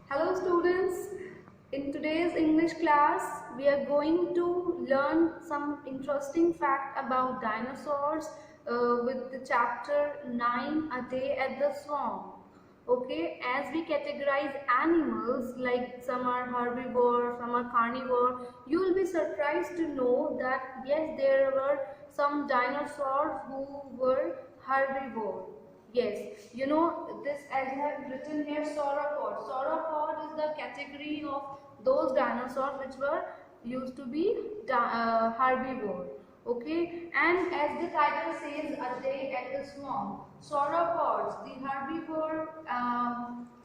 Hello students, in today's English class we are going to learn some interesting fact about dinosaurs with the chapter 9 A Day at the Swamp. Okay, as we categorize animals like some are herbivore, some are carnivore, you will be surprised to know that yes, there were some dinosaurs who were herbivore. Yes, you know this as I have written here sauropod. Sauropod is the category of those dinosaurs which were used to be herbivore. Okay, and as the title says, a day at the swamp. Sauropods, the herbivore,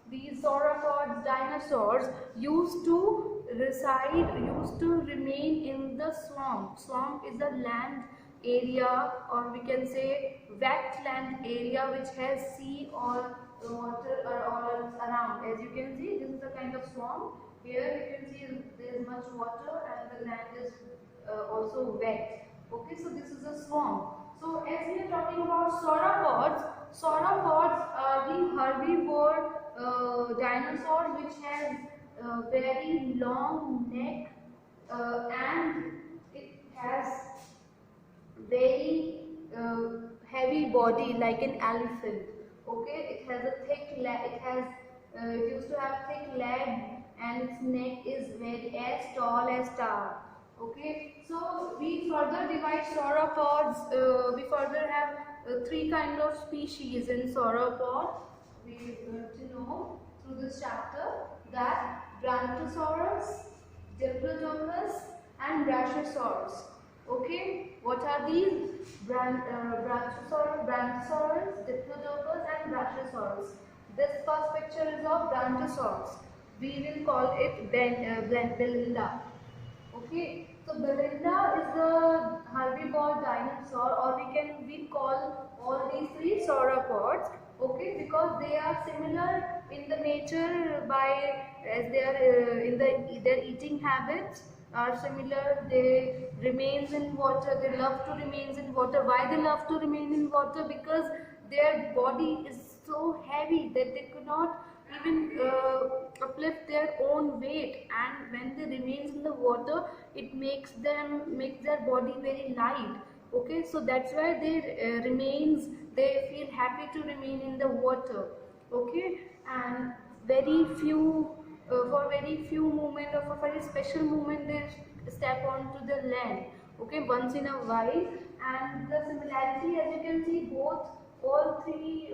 these sauropods, dinosaurs used to used to remain in the swamp. Swamp is a land area, or we can say wetland area which has sea or water all around. As you can see, this is a kind of swamp. Here you can see there is much water and the land is also wet. Okay, so this is a swamp. So as we are talking about sauropods, sauropods are the herbivore dinosaurs which has very long neck and it has very heavy body like an elephant. Okay, it has a thick leg. It used to have thick leg and its neck is very as tall as tower. Okay, so we further divide sauropods. We further have three kind of species in sauropod. We got to know through this chapter that Brontosaurus, Diplodocus, and Brachiosaurus. Okay, what are these? Brontosaurus, Diplodocus, and Brachiosaurus. This first picture is of Brontosaurus. We will call it Belinda. Okay, so Belinda is the herbivore dinosaur, or we call all these three sauropods. Okay, because they are similar in the nature by as they are in their eating habits are similar. They remains in water. They love to remain in water. Why they love to remain in water? Because their body is so heavy that they could not even uplift their own weight, and when they remains in the water it makes their body very light. Okay, so that's why they feel happy to remain in the water. Okay, and very few for very few moment or for very special moment they step onto the land. Okay, once in a while. And the similarity, as you can see, all three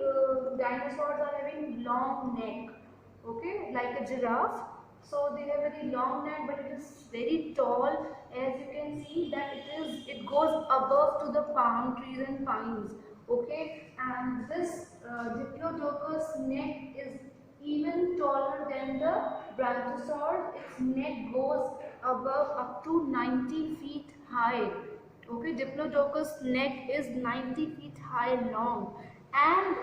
dinosaurs are having long neck. Okay, like a giraffe. So they have very long neck, but it is very tall. As you can see that it goes above to the palm trees and pines. Okay, and this Diplodocus neck is even taller than the Brontosaurus. Its neck goes above up to 90 feet high. Okay, Diplodocus neck is 90 feet high long, and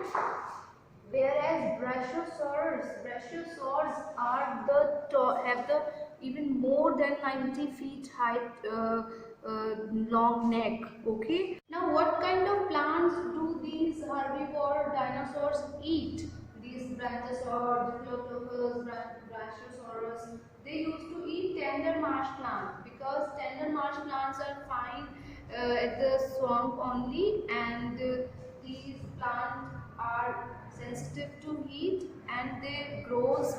whereas brachiosaurs are have the even more than 90 feet height long neck. Okay. Now, what kind of plants do these herbivore dinosaurs eat? These Brontosaurus, Diplodocus, Brachiosaurus, they used to eat tender marsh plants because tender marsh plants are found at the swamp only, and these plants are sensitive to heat and they grows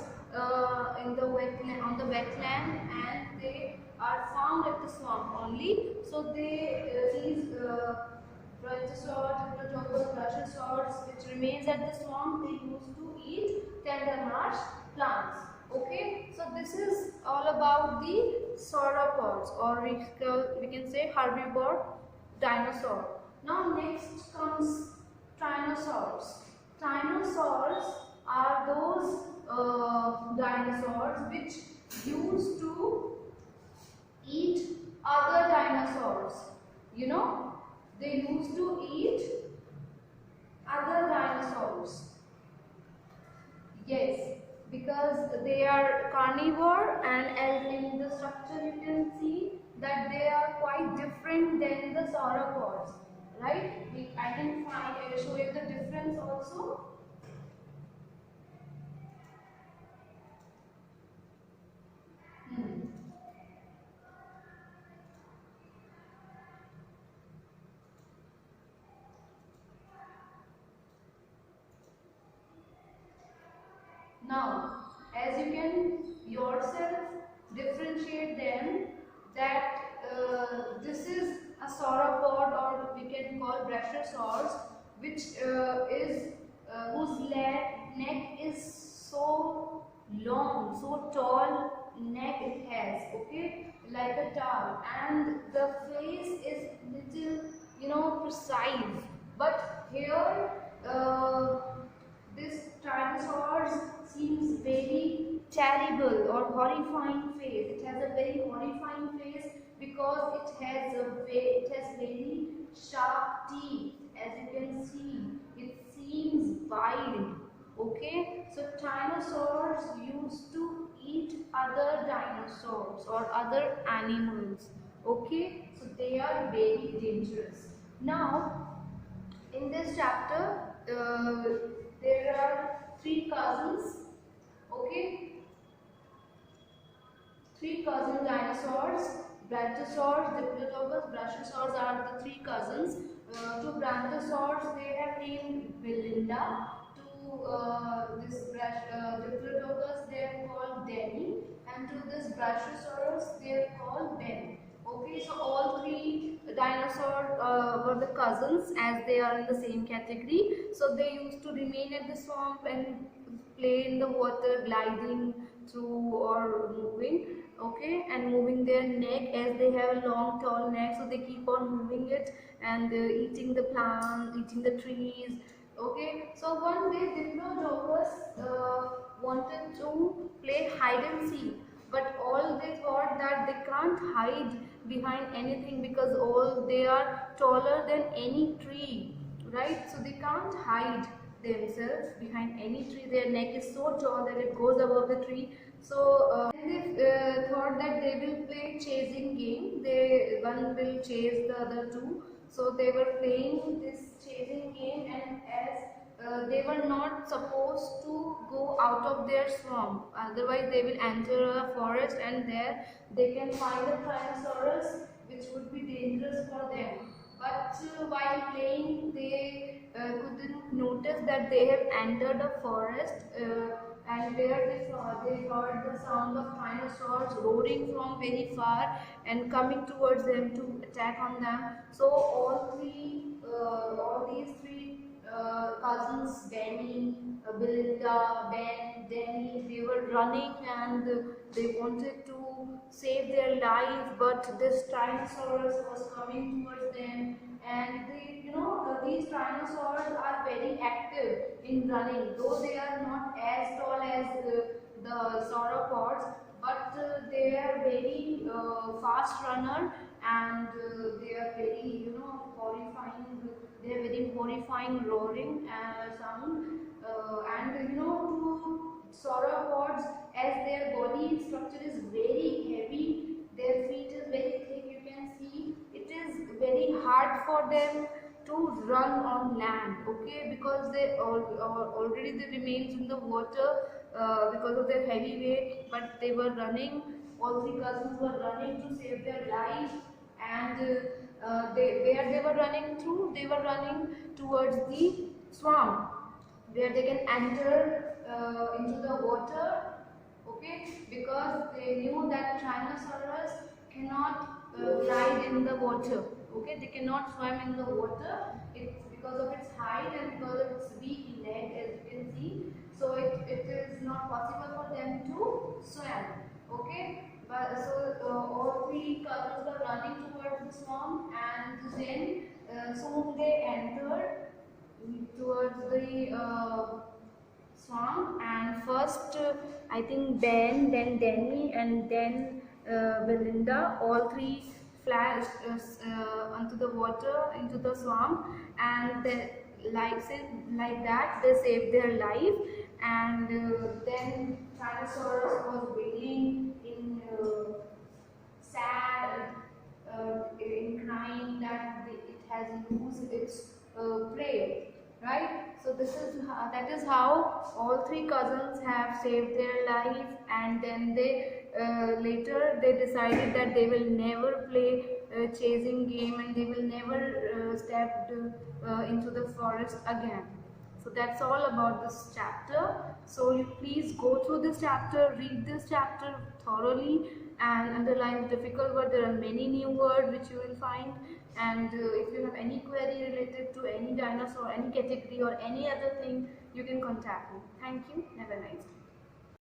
in the wetland on the wetland, and they are found at the swamp only. So these Brontosaurus, Diplodocus, Brachiosaurus, which remains at the swamp, they used to eat tender marsh plants. Okay, so this is all about the sauropods, or we can say herbivore dinosaur. Now next comes Tyrannosaurs. Tyrannosaurs are those dinosaurs which used to eat other dinosaurs. You know, they used to eat other dinosaurs. Yes, because they are carnivore, and as in the structure you can see that they are quite different than the sauropods. Right? I can show you the difference also. Now, as you can yourself differentiate them, that this is a sauropod, or we can call brachiosaurs, which is whose neck is so long, so tall neck it has, okay, like a towel, and the face is little, precise. But here, this tyrannosaurus seems very terrible or horrifying face. It has a very horrifying face because it has very sharp teeth. As you can see, it seems wild. Okay, so dinosaurs used to eat other dinosaurs or other animals. Okay, so they are very dangerous. Now, in this chapter, there are three cousins. Okay, three cousin dinosaurs: Brachiosaurus, Diplodocus, Brachiosaurus are the three cousins. To Brachiosaurus, they have named Belinda. To Diplodocus, they are called Denny, and to this Brachiosaurus, they are called Ben. Okay, so all three dinosaurs were the cousins, as they are in the same category. So they used to remain at the swamp and play in the water, gliding through or moving, okay, and moving their neck, as they have a long tall neck, so they keep on moving it, and eating the plants, eating the trees. Okay, so one day Diplodocus wanted to play hide and seek, but all they thought that they can't hide behind anything, because all they are taller than any tree, right? So they can't hide themselves behind any tree. Their neck is so tall that it goes above the tree. So they thought that they will play chasing game. One will chase the other two. So they were playing this chasing game, and as they were not supposed to go out of their swamp, otherwise they will enter a forest, and there they can find a Tyrannosaurus, which would be dangerous for them. But while playing, they couldn't notice that they have entered a forest, and there they heard the sound of dinosaurs roaring from very far and coming towards them to attack on them. So all these three cousins, Benny, Belinda, Ben, Denny, they were running, and they wanted to save their life, but this Tyrannosaurus was coming towards them, and these dinosaurs are very active in running, though they are not as tall as the sauropods, but they are very fast runner, and they are very horrifying. They are very horrifying roaring sound, and to sauropods, as their body structure is very heavy, their feet is very thick, you can see it is very hard for them to run on land, okay, because they already the remains in the water because of their heavy weight, but they were running, all three cousins were running to save their life, and where they were running through, they were running towards the swamp, where they can enter into the water, okay, because they knew that Tyrannosaurus cannot glide in the water, okay, they cannot swim in the water. It's because of its height and because of its weak leg, as you can see, so it is not possible for them to swim, okay. But so all three cousins were running towards the swamp, and then soon they entered towards the swamp, and first I think Ben, then Denny, and then Belinda, all three flashed onto the water, into the swamp, and like that they saved their life, and then Tyrannosaurus was wailing in sad, in crying that it has lost its prey, right? So that is how all three cousins have saved their life, and then they later they decided that they will never play chasing game, and they will never step into the forest again. So that's all about this chapter. So you please go through this chapter, read this chapter thoroughly and underline the difficult word. There are many new words which you will find, and if you have any query related to any dinosaur, any category or any other thing, you can contact me. Thank you. Have a nice day.